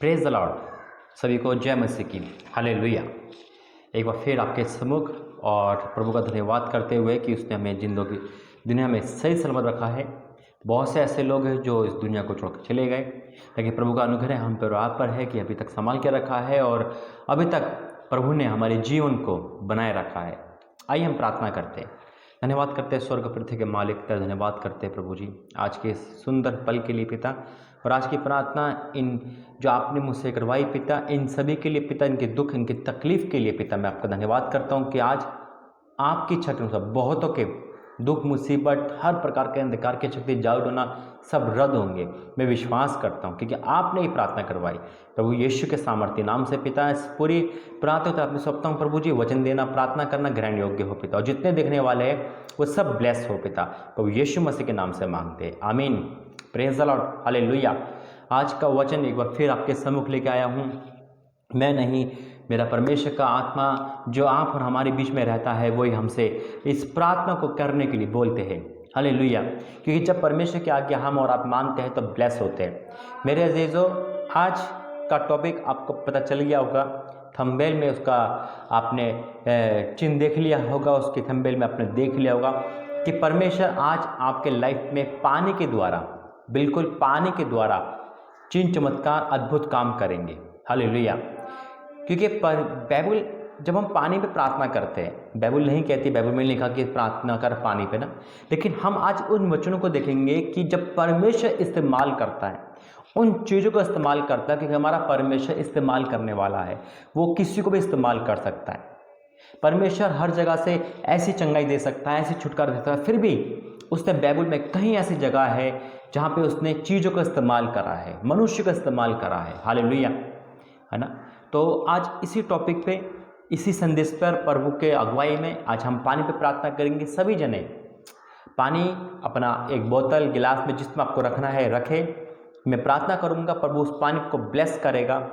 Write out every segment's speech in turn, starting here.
Praise the Lord. सभी को जय मसीह की। हालेलुया। एक बार फिर आपके सम्मुख और प्रभु का धन्यवाद करते हुए कि उसने हमें जिंदगी दुनिया में सही सलामत रखा है। बहुत से ऐसे लोग हैं जो इस दुनिया को छोड़कर चले गए, लेकिन प्रभु का अनुग्रह हम पर आप पर है कि अभी तक संभाल के रखा है और अभी तक प्रभु ने हमारे जीवन को बनाए रखा है। आइए हम प्रार्थना करते हैं। धन्यवाद करते हैं स्वर्ग पृथ्वी के मालिक पिता, धन्यवाद करते हैं प्रभु जी आज के सुंदर पल के लिए पिता। और आज की प्रार्थना इन जो आपने मुझसे करवाई पिता, इन सभी के लिए पिता, इनके दुख इनकी तकलीफ के लिए पिता मैं आपका धन्यवाद करता हूँ कि आज आपकी छत्र से बहुतों के दुख मुसीबत हर प्रकार के अंधकार के शक्ति जाल होना सब रद्द होंगे। मैं विश्वास करता हूँ क्योंकि आपने ही प्रार्थना करवाई प्रभु यीशु के सामर्थ्य नाम से पिता। इस पूरी प्रार्थना तो आपने सौंपता हूँ प्रभु जी, वचन देना प्रार्थना करना ग्रहण योग्य हो पिता, और जितने देखने वाले हैं वो सब ब्लेस हो पिता, प्रभु यीशु मसीह के नाम से मांगते हैं, आमीन। Praise the Lord, hallelujah. आज का वचन एक बार फिर आपके सम्मुख लेके आया हूँ। मैं नहीं, मेरा परमेश्वर का आत्मा जो आप और हमारे बीच में रहता है वही हमसे इस प्रार्थना को करने के लिए बोलते हैं। हालेलुया। क्योंकि जब परमेश्वर की आज्ञा हम और आप मानते हैं तो ब्लेस होते हैं। मेरे अजीजों, आज का टॉपिक आपको पता चल गया होगा, थंबनेल में उसका आपने चिन्ह देख लिया होगा, उसके थंबनेल में आपने देख लिया होगा कि परमेश्वर आज आपके लाइफ में पानी के द्वारा, बिल्कुल पानी के द्वारा चिन्ह चमत्कार अद्भुत काम करेंगे। हालेलुया। क्योंकि बाइबल जब हम पानी पे प्रार्थना करते हैं, बाइबल नहीं कहती, बाइबल में लिखा कि प्रार्थना कर पानी पे ना, लेकिन हम आज उन वचनों को देखेंगे कि जब परमेश्वर इस्तेमाल करता है, उन चीज़ों को इस्तेमाल करता है, क्योंकि हमारा परमेश्वर इस्तेमाल करने वाला है, वो किसी को भी इस्तेमाल कर सकता है। परमेश्वर हर जगह से ऐसी चंगाई दे सकता है, ऐसी छुटकारा दे सकता है, फिर भी उसने बाइबल में कहीं ऐसी जगह है जहाँ पे उसने चीज़ों का इस्तेमाल करा है, मनुष्य का इस्तेमाल करा है। हालेलुया, है ना। तो आज इसी टॉपिक पे, इसी संदेश पर प्रभु के अगुवाई में आज हम पानी पे प्रार्थना करेंगे। सभी जने पानी अपना एक बोतल गिलास में जिसमें आपको रखना है रखे। मैं प्रार्थना करूंगा, प्रभु उस पानी को ब्लेस करेगा,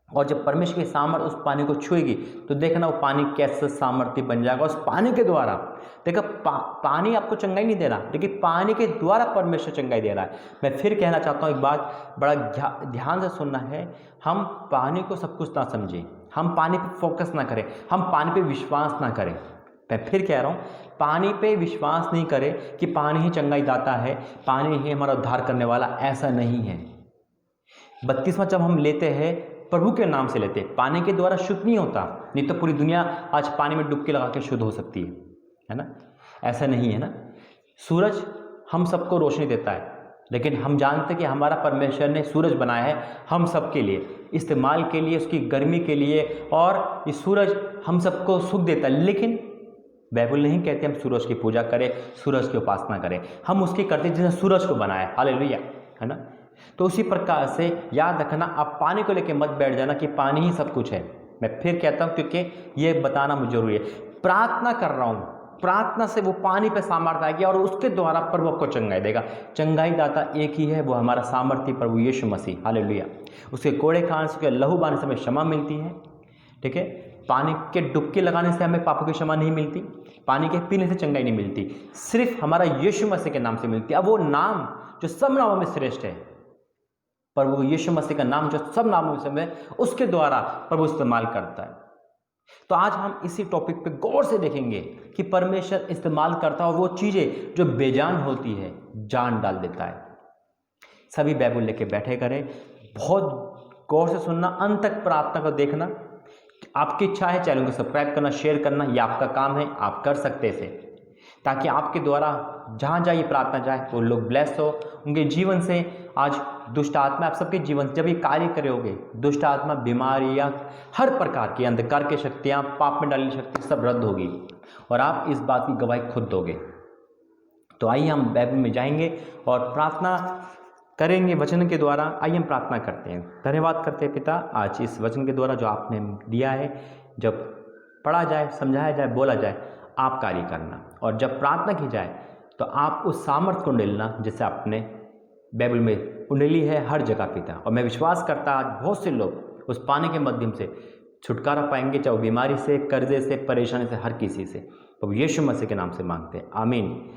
और जब परमेश्वर की सामर्थ उस पानी को छुएगी तो देखना वो पानी कैसे सामर्थ्य बन जाएगा। उस पानी के द्वारा देखा, पानी आपको चंगाई नहीं दे रहा, लेकिन पानी के द्वारा परमेश्वर चंगाई दे रहा है। मैं फिर कहना चाहता हूँ, एक बात बड़ा ध्यान से सुनना है। हम पानी को सब कुछ ना समझें, हम पानी पे फोकस ना करें, हम पानी पे विश्वास ना करें। मैं फिर कह रहा हूँ, पानी पे विश्वास नहीं करें कि पानी ही चंगाई दाता है, पानी ही हमारा उद्धार करने वाला, ऐसा नहीं है। बपतिस्मा जब हम लेते हैं प्रभु के नाम से लेते हैं, पानी के द्वारा शुद्ध नहीं होता, नहीं तो पूरी दुनिया आज पानी में डुबकी लगा के शुद्ध हो सकती है ना। ऐसा नहीं है ना। सूरज हम सबको रोशनी देता है, लेकिन हम जानते हैं कि हमारा परमेश्वर ने सूरज बनाया है हम सबके लिए, इस्तेमाल के लिए, उसकी गर्मी के लिए, और ये सूरज हम सबको सुख देता है। लेकिन बाइबल नहीं कहते हम सूरज की पूजा करें, सूरज की उपासना करें, हम उसकी करते जिसने सूरज को बनाया। हालेलुया, है ना। तो उसी प्रकार से याद रखना, आप पानी को लेकर मत बैठ जाना कि पानी ही सब कुछ है। मैं फिर कहता हूँ, क्योंकि ये बताना मुझे जरूरी है। प्रार्थना कर रहा हूँ, प्रार्थना से वो पानी पे सामर्थ्य आएगी और उसके द्वारा प्रभु आपको चंगाई देगा। चंगाई दाता एक ही है, वो हमारा सामर्थ्य प्रभु यीशु मसीह। हालेलुया। उसके कोड़े खाने से, लहू बहाने से हमें क्षमा मिलती है। ठीक है। पानी के डुबकी लगाने से हमें पापों की क्षमा नहीं मिलती, पानी के पीने से चंगाई नहीं मिलती, सिर्फ हमारा यीशु मसीह के नाम से मिलती है। अब वो नाम जो सब नामों में श्रेष्ठ है, प्रभु यीशु मसीह का नाम जो सब नामों में, उसके द्वारा प्रभु इस्तेमाल करता है। तो आज हम इसी टॉपिक पे गौर से देखेंगे कि परमेश्वर इस्तेमाल करता है और वो चीजें जो बेजान होती है जान डाल देता है। सभी बाइबल लेके बैठे करें, बहुत गौर से सुनना, अंत तक प्रार्थना को देखना। आपकी इच्छा है चैनल को सब्सक्राइब करना, शेयर करना, ये आपका काम है, आप कर सकते इसे, ताकि आपके द्वारा जहाँ जाए प्रार्थना जाए वो लोग ब्लेस हो, उनके जीवन से। आज दुष्ट आत्मा आप सबके जीवन जब ये कार्य करोगे, दुष्ट आत्मा, बीमारियाँ, हर प्रकार की अंधकार की शक्तियाँ, पाप में डालने शक्ति सब रद्द होगी और आप इस बात की गवाही खुद दोगे। तो आइए हम बाइबल में जाएंगे और प्रार्थना करेंगे वचन के द्वारा। आइए हम प्रार्थना करते हैं। धन्यवाद करते हैं पिता, आज इस वचन के द्वारा जो आपने दिया है, जब पढ़ा जाए, समझाया जाए, बोला जाए, आप कार्य करना, और जब प्रार्थना की जाए तो आप उस सामर्थ्य को उंडेलना जैसे आपने बाइबल में उंडेली है हर जगह पिता। और मैं विश्वास करता आज बहुत से लोग उस पानी के माध्यम से छुटकारा पाएंगे, चाहे वो बीमारी से, कर्जे से, परेशानी से, हर किसी से। तो यीशु मसीह के नाम से मांगते हैं, आमीन।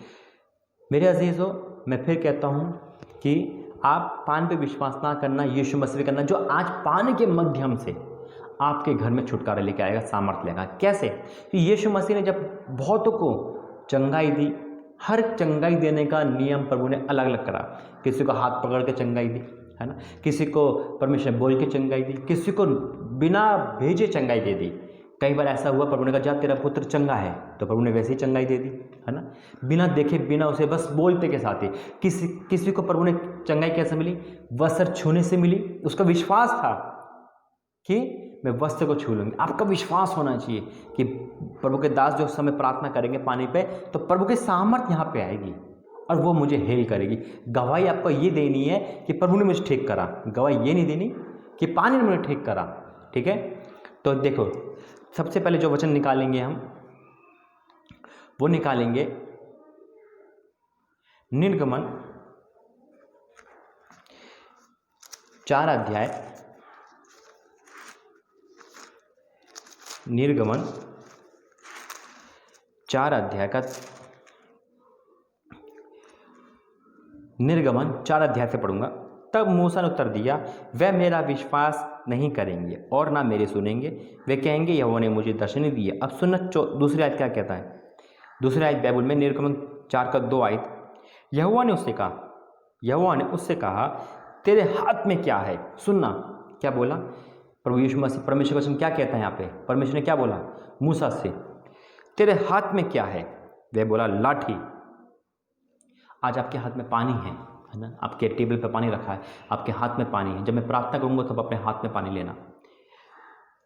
मेरे अजीज़ों, मैं फिर कहता हूँ कि आप पानी पे विश्वास ना करना, यीशु मसीह पे करना, जो आज पानी के माध्यम से आपके घर में छुटकारा लेके आएगा, सामर्थ्य लेगा। कैसे? कि यीशु मसीह ने जब बहुतों को चंगाई दी, हर चंगाई देने का नियम प्रभु ने अलग अलग करा। किसी को हाथ पकड़ के चंगाई दी, है ना, किसी को परमेश्वर बोल के चंगाई दी, किसी को बिना भेजे चंगाई दे दी। कई बार ऐसा हुआ, प्रभु ने कहा जा तेरा पुत्र चंगा है, तो प्रभु ने वैसे ही चंगाई दे दी, है ना, बिना देखे, बिना उसे बस बोलते के साथ ही। किसी को प्रभु ने चंगाई कैसे मिली? वस्त्र छूने से मिली। उसका विश्वास था कि मैं वस्त्र को छू लूँगी। आपका विश्वास होना चाहिए कि प्रभु के दास जो समय प्रार्थना करेंगे पानी पे, तो प्रभु की सामर्थ यहाँ पे आएगी और वो मुझे हेल करेगी। गवाही आपको ये देनी है कि प्रभु ने मुझे ठीक करा, गवाही ये नहीं देनी कि पानी ने मुझे ठीक करा। ठीक है, तो देखो सबसे पहले जो वचन निकालेंगे हम, वो निकालेंगे निर्गमन 4 अध्याय, निर्गमन 4 अध्याय का, निर्गमन 4 अध्याय से पढ़ूंगा। तब मूसा ने उत्तर दिया, वह मेरा विश्वास नहीं करेंगे और ना मेरे सुनेंगे। वे कहेंगे यहोवा ने मुझे दर्शन दी है। अब सुनना दूसरी आयत क्या कहता है। दूसरी आयत बाइबल में निर्गमन 4 का 2 आयत, यहोवा ने उससे कहा तेरे हाथ में क्या है। सुनना क्या बोला प्रभु यीशु मसीह, परमेश्वर वचन क्या कहता है यहाँ पे। परमेश्वर ने क्या बोला मूसा से, तेरे हाथ में क्या है। वह बोला लाठी। आज आपके हाथ में पानी है ना, आपके टेबल पे पानी रखा है, आपके हाथ में पानी है। जब मैं प्रार्थना करूंगा तब अपने हाथ में पानी लेना।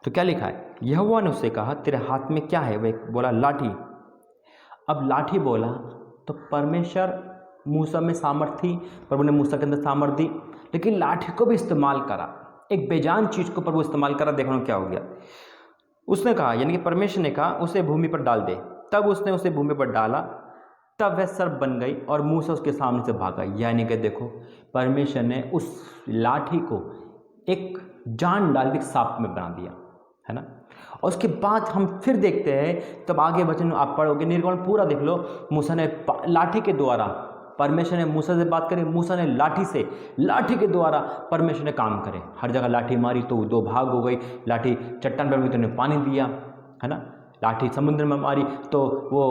तो क्या लिखा है, यहोवा ने उससे कहा तेरे हाथ में क्या है। वह बोला लाठी। अब लाठी बोला तो परमेश्वर, मूसा में सामर्थ थी, प्रभु ने मूसा के अंदर सामर्थ दी, लेकिन लाठी को भी इस्तेमाल करा, एक बेजान चीज को प्रभु इस्तेमाल करा। देखो क्या हो गया। उसने कहा, यानी कि परमेश्वर ने कहा उसे भूमि पर डाल दे। तब उसने उसे भूमि पर डाला, तब वह सर्प बन गई और मूसा उसके सामने से भागा। यानी कि देखो परमेश्वर ने उस लाठी को एक जान डाल के सांप में बना दिया, है ना। और उसके बाद हम फिर देखते हैं, तब आगे वचन आप पढ़ोगे, निर्गमन पूरा देख लो। मूसा ने लाठी के द्वारा, परमेश्वर ने मूसा से बात करी, मूसा ने लाठी के द्वारा परमेश्वर ने काम करे। हर जगह लाठी मारी तो 2 भाग हो गई, लाठी चट्टान पर हुई तो उन्हें पानी दिया, है ना। लाठी समुद्र में मारी तो वो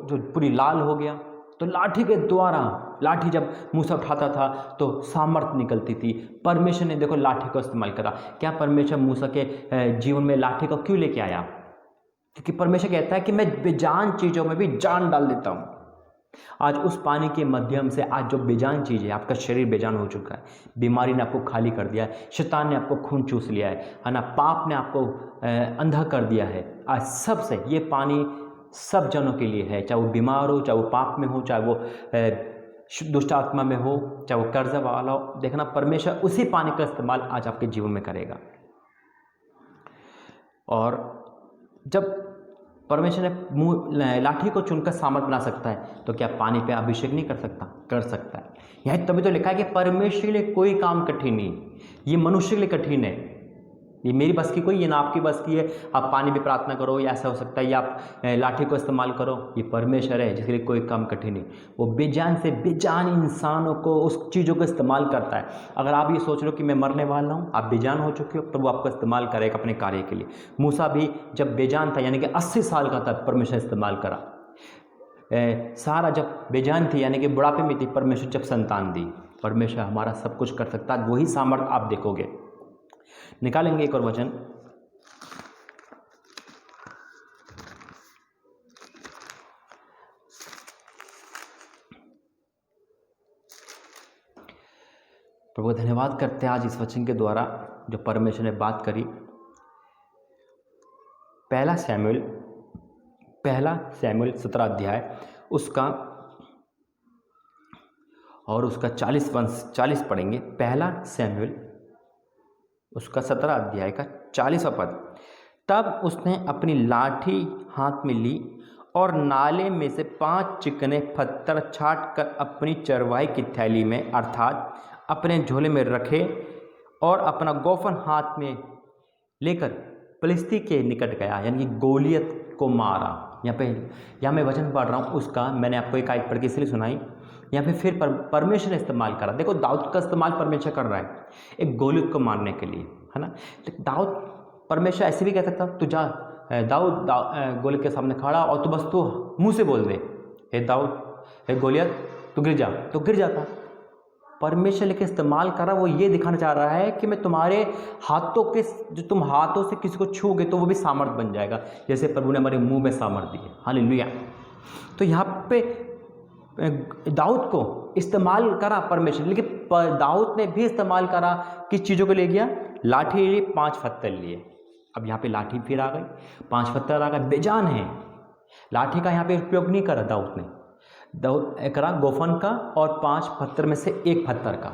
जो पूरी लाल हो गया। तो लाठी के द्वारा, लाठी जब मूसा उठाता था तो सामर्थ निकलती थी। परमेश्वर ने देखो लाठी को इस्तेमाल करा। क्या परमेश्वर मूसा के जीवन में लाठी को क्यों लेके आया? क्योंकि परमेश्वर कहता है कि मैं बेजान चीज़ों में भी जान डाल देता हूँ। आज उस पानी के माध्यम से आज जो बेजान चीज़ है, आपका शरीर बेजान हो चुका है, बीमारी ने आपको खाली कर दिया है, शैतान ने आपको खून चूस लिया है ना, पाप ने आपको अंधा कर दिया है। आज सबसे ये पानी सब जनों के लिए है, चाहे वो बीमार हो, चाहे वो पाप में हो, चाहे वो दुष्ट आत्मा में हो, चाहे वो कर्जा वाला हो। देखना परमेश्वर उसी पानी का इस्तेमाल आज आपके जीवन में करेगा। और जब परमेश्वर ने लाठी को चुनकर सामर्थ बना सकता है, तो क्या पानी पे अभिषेक नहीं कर सकता? कर सकता है। यह तभी तो लिखा है कि परमेश्वर के लिए कोई काम कठिन नहीं, ये मनुष्य के लिए कठिन है। ये मेरी बस की कोई, ये ना आपकी बस की है। आप पानी में प्रार्थना करो, या ऐसा हो सकता है, या आप लाठी को इस्तेमाल करो। ये परमेश्वर है जिसके लिए कोई काम कठिन नहीं। वो बेजान से बेजान इंसानों को, उस चीज़ों को इस्तेमाल करता है। अगर आप ये सोच लो कि मैं मरने वाला हूँ, आप बेजान हो चुके हो, प्रभु आपको इस्तेमाल करेगा अपने कार्य के लिए। मूसा भी जब बेजान था, यानी कि 80 साल का था, परमेश्वर इस्तेमाल करा। सारा जब बेजान थी, यानी कि बुढ़ापे में थी, परमेश्वर जब संतान दी। परमेश्वर हमारा सब कुछ कर सकता है। वही सामर्थ आप देखोगे। निकालेंगे एक और वचन, प्रभु धन्यवाद करते हैं आज इस वचन के द्वारा जो परमेश्वर ने बात करी। पहला सैमुएल 17 अध्याय उसका और उसका 40 पढ़ेंगे। पहला सैमुएल उसका 17 अध्याय का 40वां पद। तब उसने अपनी लाठी हाथ में ली और नाले में से 5 चिकने पत्थर छाट कर अपनी चरवाही की थैली में, अर्थात अपने झोले में रखे, और अपना गोफन हाथ में लेकर फिलिस्ती के निकट गया, यानी गोलियत को मारा। यहाँ मैं वचन पढ़ रहा हूँ उसका, मैंने आपको एक आयत पढ़ के इसलिए सुनाई। यहाँ पे फिर परमेश्वर ने इस्तेमाल करा। देखो दाऊद का इस्तेमाल परमेश्वर कर रहा है एक गोलियत को मारने के लिए, है ना। तो दाऊद, परमेश्वर ऐसे भी कह सकता तू जा दाऊद, गोलियत के सामने खड़ा और तू बस तू मुंह से बोल दे, हे दाऊद, हे गोलियत तू गिर जा, तो गिर जाता। परमेश्वर लेके इस्तेमाल कर रहा, वो ये दिखाना चाह रहा है कि मैं तुम्हारे हाथों के, जो तुम हाथों से किसी को छूओगे तो वो भी सामर्थ बन जाएगा, जैसे प्रभु ने हमारे मुंह में सामर्थ दी है। हालेलुया। तो यहाँ पे दाऊद को इस्तेमाल करा परमेश्वर, लेकिन दाऊद ने भी इस्तेमाल करा किस चीज़ों को ले गया, लाठी ली, 5 पत्थर लिए। अब यहाँ पे लाठी फिर आ गई, 5 पत्थर आ गए, बेजान है। लाठी का यहाँ पे उपयोग नहीं करा दाऊद ने, दाऊद करा गोफन का और 5 पत्थर में से एक पत्थर का।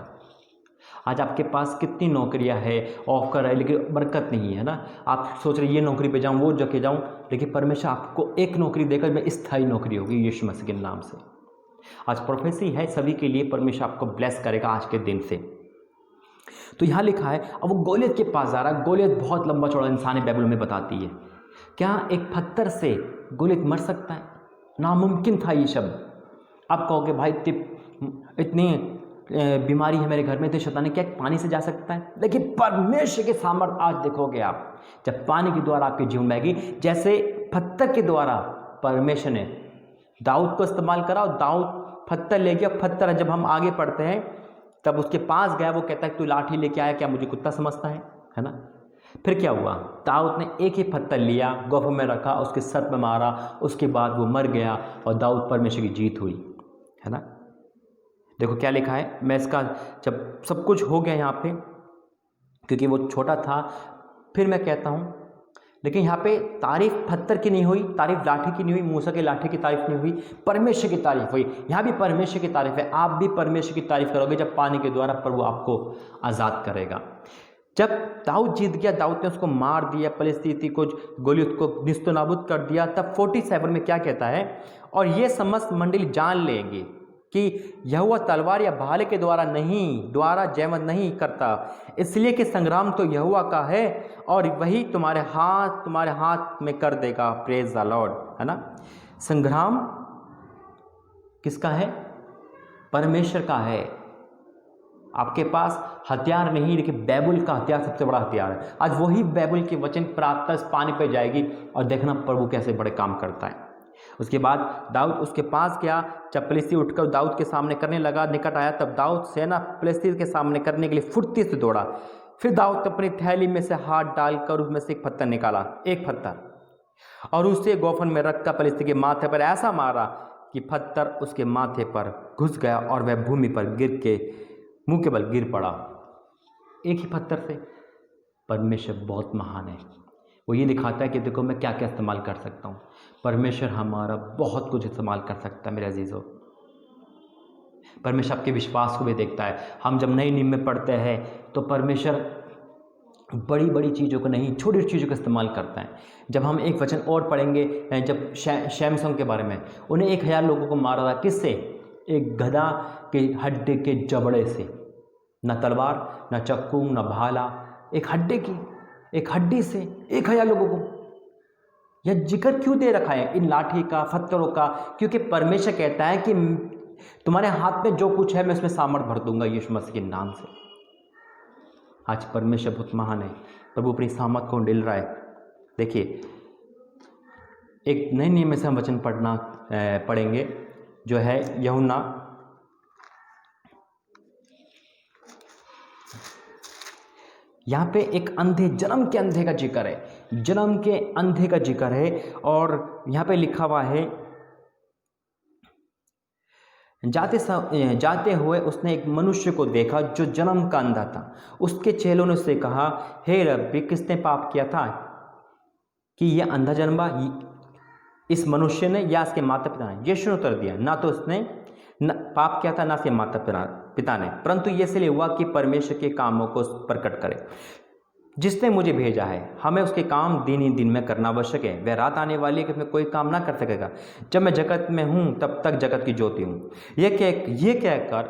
आज आपके पास कितनी नौकरियां है, ऑफर है, लेकिन बरकत नहीं है ना। आप सोच रहे ये नौकरी पे जाऊं, वो जगह जाऊं, लेकिन परमेश्वर आपको एक नौकरी देकर मैं स्थायी नौकरी होगी यीशु मसीह के नाम से। आज प्रोफेसी है सभी के लिए, परमेश्वर आपको ब्लेस करेगा आज के दिन से। तो यहाँ लिखा है, अब वो गोलियत के पास जा रहा है। गोलियत बहुत लंबा चौड़ा इंसान है, बाइबल में बताती है। क्या एक पत्थर से गोलियत मर सकता है? नामुमकिन था ये शब्द। आप कहोगे भाई इतनी बीमारी है मेरे घर में, तो शैतान क्या पानी से जा सकता है? लेकिन परमेश्वर के सामर्थ आज देखोगे आप, जब पानी के द्वारा आपके जीवन में आएगी, जैसे पत्थर के द्वारा परमेश्वर ने दाऊद को इस्तेमाल करा और दाऊद पत्थर ले गया। पत्थर जब हम आगे पढ़ते हैं तब उसके पास गया, वो कहता है तू लाठी लेके आया, क्या मुझे कुत्ता समझता है ना। फिर क्या हुआ, दाऊद ने एक ही पत्थर लिया, गोफन में रखा, उसके सर पे मारा, उसके बाद वो मर गया और दाऊद परमेश्वर की जीत हुई, है ना। देखो क्या लिखा है, मैं इसका जब सब कुछ हो गया यहाँ पे, क्योंकि वो छोटा था, फिर मैं कहता हूँ, लेकिन यहाँ पे तारीफ पत्थर की नहीं हुई, तारीफ लाठी की नहीं हुई, मूसा के लाठी की तारीफ नहीं हुई, परमेश्वर की तारीफ हुई। यहाँ भी परमेश्वर की तारीफ है। आप भी परमेश्वर की तारीफ करोगे जब पानी के द्वारा प्रभु आपको आज़ाद करेगा। जब दाऊद जीत गया, दाऊद ने उसको मार दिया, फिलिस्ती को, गोलियत को निस्तो नाबूद कर दिया, तब 47 में क्या कहता है, और ये समस्त मंडली जान लेंगे कि यहोवा तलवार या भाले के द्वारा जयवंत नहीं करता, इसलिए कि संग्राम तो यहोवा का है और वही तुम्हारे हाथ में कर देगा। प्रेज द लॉर्ड, है ना। संग्राम किसका है? परमेश्वर का है। आपके पास हथियार नहीं, लेकिन बाइबल का हथियार सबसे बड़ा हथियार है। आज वही बाइबल के वचन प्रार्थना इस पानी पे जाएगी और देखना प्रभु कैसे बड़े काम करता है। उसके बाद दाऊद उसके पास गया, जब फिलिस्ती उठकर दाऊद के सामने करने लगा, निकट आया, तब दाऊद सेना फिलिस्ती के सामने करने के लिए फुर्ती से दौड़ा। फिर दाऊद अपनी थैली में से हाथ डालकर उसमें से एक पत्थर निकाला, एक पत्थर, और उसे गोफन में रखकर फिलिस्ती के माथे पर ऐसा मारा कि पत्थर उसके माथे पर घुस गया और वह भूमि पर गिर के मुंह के बल गिर पड़ा। एक ही पत्थर से। परमेश्वर बहुत महान है। वो ये दिखाता है कि देखो मैं क्या क्या इस्तेमाल कर सकता हूँ। परमेश्वर हमारा बहुत कुछ इस्तेमाल कर सकता है मेरे अजीज़ों। परमेश्वर आपके विश्वास को भी देखता है। हम जब नई नींव में पढ़ते हैं तो परमेश्वर बड़ी बड़ी चीज़ों को नहीं, छोटी छोटी चीज़ों का इस्तेमाल करता है। जब हम एक वचन और पढ़ेंगे, जब शैमसन के बारे में, उन्हें 1000 लोगों को मारा था। किससे? एक गधा के हड्डी के जबड़े से। न तलवार, न चक्कू, न भाला, एक हड्डी से 1000 लोगों को। यह जिक्र क्यों दे रखा है इन लाठी का, पत्थरों का? क्योंकि परमेश्वर कहता है कि तुम्हारे हाथ में जो कुछ है मैं उसमें सामर्थ भर दूंगा यीशु मसीह के नाम से। आज परमेश्वर बहुत महान है। प्रभु अपनी सामर्थ को डिल रहा है। देखिए, एक नए नियम में से हम वचन पढ़ेंगे जो है यूहन्ना यहाँ पे एक जन्म के अंधे का जिक्र है। जन्म के अंधे का जिक्र है और यहाँ पे लिखा हुआ है, जाते हुए उसने एक मनुष्य को देखा जो जन्म का अंधा था। उसके चेलों ने उससे कहा, हे रब्बी, किसने पाप किया था कि यह अंधा जन्मा, इस मनुष्य ने या इसके माता पिता ने? यीशु ने उत्तर दिया, ना तो उसने पाप किया था, ना इसके माता पिता ने, परंतु ये इसलिए हुआ कि परमेश्वर के कामों को प्रकट करे। जिसने मुझे भेजा है, हमें उसके काम दिन ही दिन में करना आवश्यक है। वह रात आने वाली है कि मैं कोई काम ना कर सकेगा। जब मैं जगत में हूँ तब तक जगत की ज्योति हूँ। ये कहकर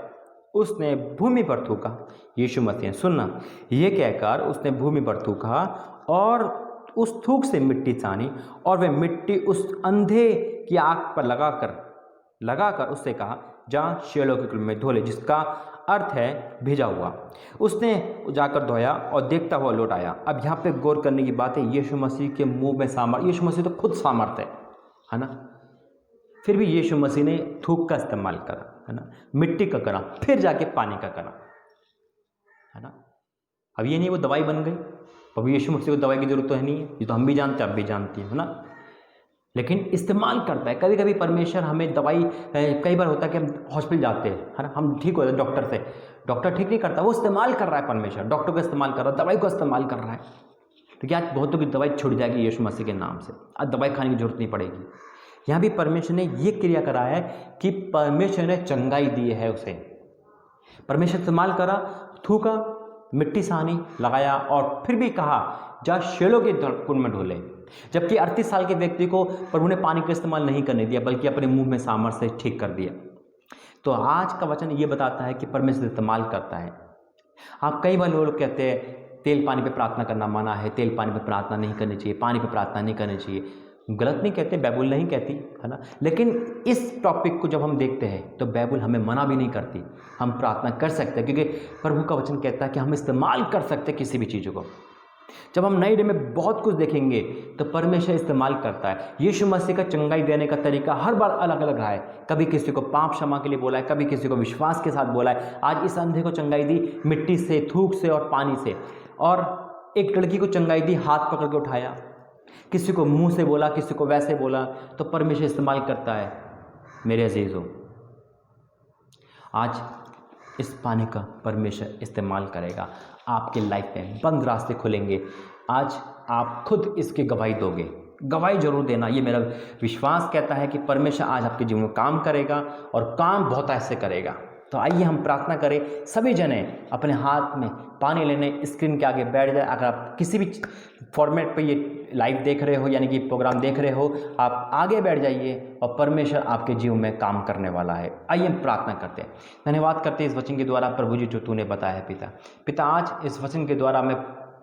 उसने भूमि पर थूका। यीशु मसीह, सुनना, ये कहकर उसने भूमि पर थूका और उस थूक से मिट्टी छानी और वह मिट्टी उस अंधे की आँख पर लगाकर उससे कहा, जा शेलों के कुएं में धो ले, जिसका अर्थ है भेजा हुआ। उसने जाकर धोया और देखता हुआ लौट आया। अब यहाँ पे गौर करने की बात है, यीशु मसीह के मुंह में सामर्थ्य, यीशु मसीह तो खुद सामर्थ्य है ना, फिर भी यीशु मसीह ने थूक का इस्तेमाल करा, है ना, मिट्टी का करा, फिर जाके पानी का करा, है ना। अब ये नहीं वो दवाई बन गई, अब यीशु मसीह को दवाई की जरूरत तो है नहीं है, ये तो हम भी जानते हैं, आप भी जानती हैं, है ना, लेकिन इस्तेमाल करता है। कभी कभी परमेश्वर हमें दवाई, कई बार होता है कि हम हॉस्पिटल जाते हैं, है ना, हम ठीक होते हैं डॉक्टर से, डॉक्टर ठीक नहीं करता, वो इस्तेमाल कर रहा है, परमेश्वर डॉक्टर को इस्तेमाल कर रहा है, दवाई को इस्तेमाल कर रहा है। तो क्या आज बहुतों की दवाई छूट जाएगी यीशु मसीह के नाम से, आज दवाई खाने की जरूरत नहीं पड़ेगी। यहाँ भी परमेश्वर ने ये क्रिया करा है कि परमेश्वर ने चंगाई दी है उसे, परमेश्वर इस्तेमाल करा, थूका, मिट्टी सानी लगाया और फिर भी कहा जा शेलों के कुएं में धो ले। जबकि 38 साल के व्यक्ति को प्रभु ने पानी का इस्तेमाल नहीं करने दिया, बल्कि अपने मुंह में सामर्थ्य से ठीक कर दिया। तो आज का वचन ये बताता है कि परमेश्वर इस्तेमाल करता है। आप कई बार लोग कहते हैं तेल पानी पे प्रार्थना करना मना है, तेल पानी पे प्रार्थना नहीं करनी चाहिए, पानी पे प्रार्थना नहीं करनी चाहिए। गलत नहीं कहते, बाइबल नहीं कहती, है ना, लेकिन इस टॉपिक को जब हम देखते हैं तो बाइबल हमें मना भी नहीं करती, हम प्रार्थना कर सकते हैं, क्योंकि प्रभु का वचन कहता है कि हम इस्तेमाल कर सकते हैं किसी भी चीज़ों को। जब हम नए डे में बहुत कुछ देखेंगे तो परमेश्वर इस्तेमाल करता है। यीशु मसीह का चंगाई देने का तरीका हर बार अलग अलग रहा है, कभी किसी को पाप क्षमा के लिए बोला है, कभी किसी को विश्वास के साथ बोला है। आज इस अंधे को चंगाई दी मिट्टी से, थूक से और पानी से, और एक लड़की को चंगाई दी हाथ पकड़ के उठाया, किसी को मुंह से बोला, किसी को वैसे बोला। तो परमेश्वर इस्तेमाल करता है। मेरे अजीजों, आज इस पानी का परमेश्वर इस्तेमाल करेगा, आपके लाइफ में बंद रास्ते खुलेंगे। आज आप खुद इसकी गवाही दोगे, गवाही जरूर देना, ये मेरा विश्वास कहता है कि परमेश्वर आज आपके जीवन में काम करेगा और काम बहुत ऐसे करेगा। तो आइए हम प्रार्थना करें, सभी जने अपने हाथ में पानी लेने स्क्रीन के आगे बैठ जाए। अगर आप किसी भी फॉर्मेट पे ये लाइव देख रहे हो, यानी कि प्रोग्राम देख रहे हो, आप आगे बैठ जाइए और परमेश्वर आपके जीवन में काम करने वाला है। आइए हम प्रार्थना करते हैं। धन्यवाद करते हैं इस वचन के द्वारा प्रभु जी, जो तूने बताया है पिता। पिता, आज इस वचन के द्वारा मैं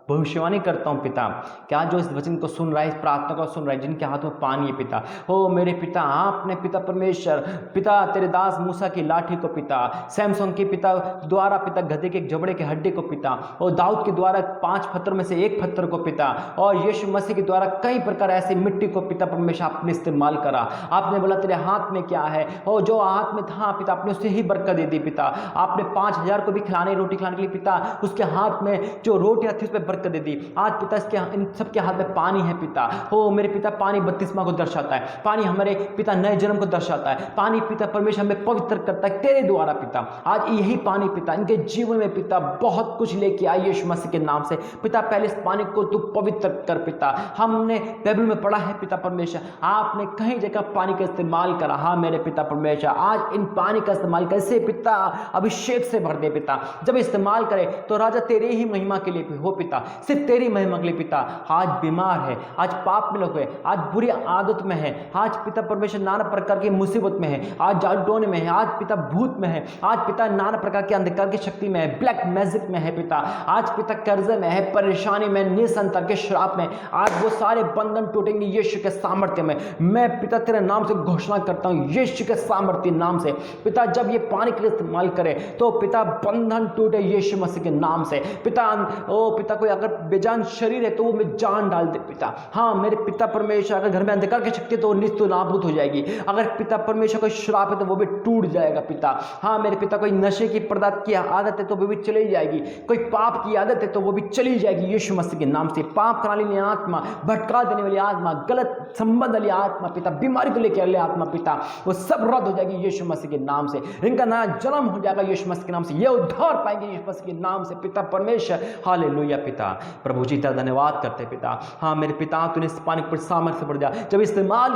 भविष्यवाणी करता हूँ पिता, क्या जो इस वचन को सुन रहा है, इस प्रार्थना को सुन रहा है, जिनके हाथों में पानी है पिता, ओ मेरे पिता, आपने पिता परमेश्वर पिता तेरे दास मूसा की लाठी को पिता, सैमसन के पिता द्वारा पिता गधे के जबड़े के हड्डी को पिता, और दाऊद के द्वारा 5 पत्थर में से 1 पत्थर को पिता, और यीशु मसीह के द्वारा कई प्रकार ऐसी मिट्टी को पिता परमेश्वर आपने इस्तेमाल करा। आपने बोला तेरे हाथ में क्या है, और जो हाथ में था पिता आपने उसे ही बरकत दे दी पिता। आपने 5000 को भी खिलाने, रोटी खिलाने के लिए पिता, उसके हाथ में जो रोटियां थी उस पर बरकत दे दी। आज पिता इसके इन सबके हाथ में पानी है पिता। हो मेरे पिता, पानी बपतिस्मा को दर्शाता है, पानी हमारे पिता नए जन्म को दर्शाता है, पानी पिता परमेश्वर हमें पवित्र करता है तेरे द्वारा पिता। आज यही पानी पिता इनके जीवन में पिता बहुत कुछ लेके आए यीशु मसीह के नाम से पिता। पहले इस पानी को तू पवित्र कर पिता। हमने बाइबल में पढ़ा है पिता परमेश्वर, आपने कई जगह पानी का इस्तेमाल करा। हाँ मेरे पिता परमेश्वर, आज इन पानी का इस्तेमाल कैसे पिता अभिषेक से भर दे पिता। जब इस्तेमाल करे तो राजा तेरे ही महिमा के लिए हो पिता, सिर्फ तेरी महिमा के लिए पिता। आज बीमार है, आज पाप में लगे, आज बुरी आदत में है, आज पिता परमेश्वर नाना प्रकार की मुसीबत में है, आज जादूटोने में है, आज पिता भूत में है, आज पिता नाना प्रकार के अंधकार की शक्ति में है, ब्लैक मैजिक में है पिता, आज पिता कर्जे में है, परेशानी में, निसंतान के श्राप में। आज वो सारे बंधन टूटेंगे यीशु के सामर्थ्य में। मैं पिता तेरे नाम से घोषणा करता हूं यीशु के सामर्थ्य नाम से पिता। जब ये पानी के लिए इस्तेमाल करे तो पिता बंधन टूटे यीशु मसीह के नाम से पिता। ओ पिता, कोई अगर बेजान शरीर है तो वो में जान डाल दे पिता। हाँ मेरे पिता परमेश्वर, अगर घर में अंधकार की शक्ति तो निश्चित नाबूद हो जाएगी। अगर पिता परमेश्वर कोई श्राप है तो वो भी टूट जाएगा पिता। हाँ मेरे पिता, कोई नशे की पदार्थ की आदत है तो वो भी चली जाएगी, कोई पाप की आदत है तो वो भी चली जाएगी यीशु मसीह के नाम से। पाप कराने वाली आत्मा, भटका देने वाली आत्मा, गलत संबंध वाली आत्मा पिता, बीमारी को लेकर वाली आत्मा पिता, वो सब रद्द हो जाएगी यीशु मसीह के नाम से। इनका नया जन्म हो जाएगा यीशु मसीह के नाम से, ये उद्धार पाएंगे यीशु मसीह के नाम से पिता परमेश्वर। हालेलुया पिता। प्रभु जी तेरा धन्यवाद करते पिता। हाँ मेरे पिता, तूने इस पानी पर सामर्थ्य से बढ़ जा। जब इस्तेमाल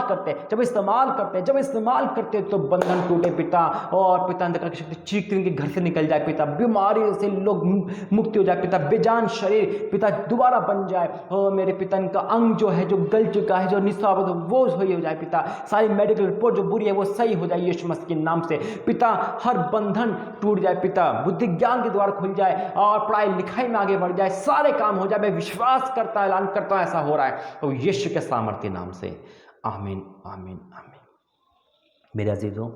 करते तो बंधन टूटे पिता, और पिता अंधकार की शक्ति चीख के घर से निकल जाए पिता। बीमारी से लोग मुक्ति हो जाए पिता। बेजान शरीर पिता दोबारा बन जाए। ओ मेरे पिता, इनका अंग जो है, जो गल चुका है, जो निस्साब वो सही हो जाए पिता। सारी मेडिकल रिपोर्ट जो बुरी है वो सही हो जाए यीशु मसीह के नाम से पिता। हर बंधन टूट जाए पिता, बुद्धि ज्ञान के द्वार खुल जाए और पढ़ाई लिखाई में आगे बढ़ जाए, सारे काम हो जाए। मैं विश्वास करता ऐलान करता हूं ऐसा हो रहा है तो यीशु के सामर्थ्य नाम से आमीन आमीन आमीन। मेरे अजीजों,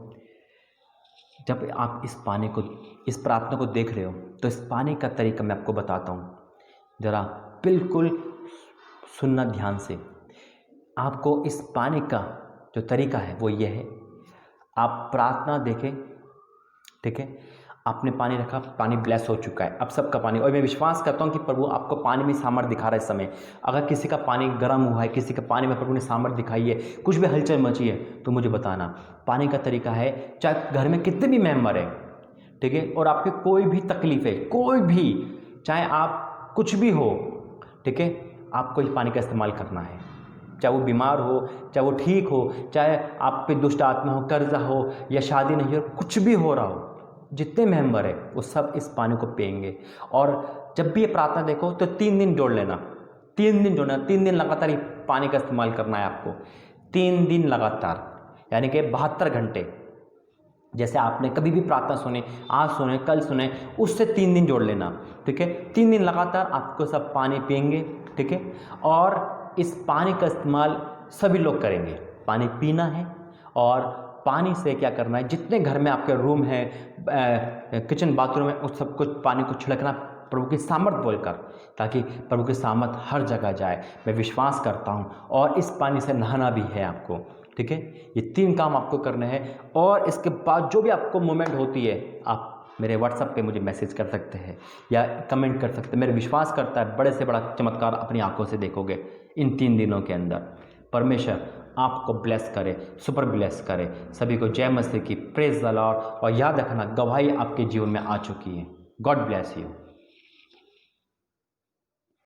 जब आप इस पानी को, इस प्रार्थना को देख रहे हो, तो इस पानी का तरीका मैं आपको बताता हूँ, ज़रा बिल्कुल सुनना ध्यान से। आपको इस पानी का जो तरीका है वो ये है, आप प्रार्थना देखें, ठीक है, आपने पानी रखा, पानी ब्लेस हो चुका है, अब सबका पानी, और मैं विश्वास करता हूँ कि प्रभु आपको पानी में सामर्थ्य दिखा रहा है इस समय। अगर किसी का पानी गर्म हुआ है, किसी का पानी में प्रभु ने सामर्थ्य दिखाई है, कुछ भी हलचल मची है, तो मुझे बताना। पानी का तरीका है, चाहे घर में कितने भी मेंबर है, ठीक है, और आपके कोई भी तकलीफ है, कोई भी, चाहे आप कुछ भी हो, ठीक है, आपको इस पानी का इस्तेमाल करना है। चाहे वो बीमार हो, चाहे वो ठीक हो, चाहे आप पे दुष्ट आत्मा हो, कर्जा हो, या शादी नहीं हो, कुछ भी हो रहा हो, जितने मेंबर है वो सब इस पानी को पिएंगे। और जब भी ये प्रार्थना देखो तो 3 दिन जोड़ लेना, 3 दिन जोड़ना, 3 दिन लगातार ये पानी का इस्तेमाल करना है आपको, 3 दिन लगातार, यानी कि 72 घंटे। जैसे आपने कभी भी प्रार्थना सुने, आज सुने, कल सुने, उससे 3 दिन जोड़ लेना, ठीक है। 3 दिन लगातार आपको सब पानी पिएंगे, ठीक है। और इस पानी का इस्तेमाल सभी लोग करेंगे, पानी पीना है। और पानी से क्या करना है, जितने घर में आपके रूम है, किचन बाथरूम है, उस सब कुछ पानी को छिड़कना प्रभु की सामर्थ बोलकर, ताकि प्रभु की सामर्थ हर जगह जाए। मैं विश्वास करता हूँ। और इस पानी से नहाना भी है आपको, ठीक है। ये 3 काम आपको करने हैं। और इसके बाद जो भी आपको मोमेंट होती है, आप मेरे व्हाट्सएप पे मुझे मैसेज कर सकते हैं या कमेंट कर सकते हैं। मेरे विश्वास करता है बड़े से बड़ा चमत्कार अपनी आंखों से देखोगे इन 3 दिनों के अंदर। परमेश्वर आपको ब्लेस करे, सुपर ब्लेस करे। सभी को जय मसीह की, प्रेज द लॉर्ड। और याद रखना, गवाही आपके जीवन में आ चुकी है। God bless you.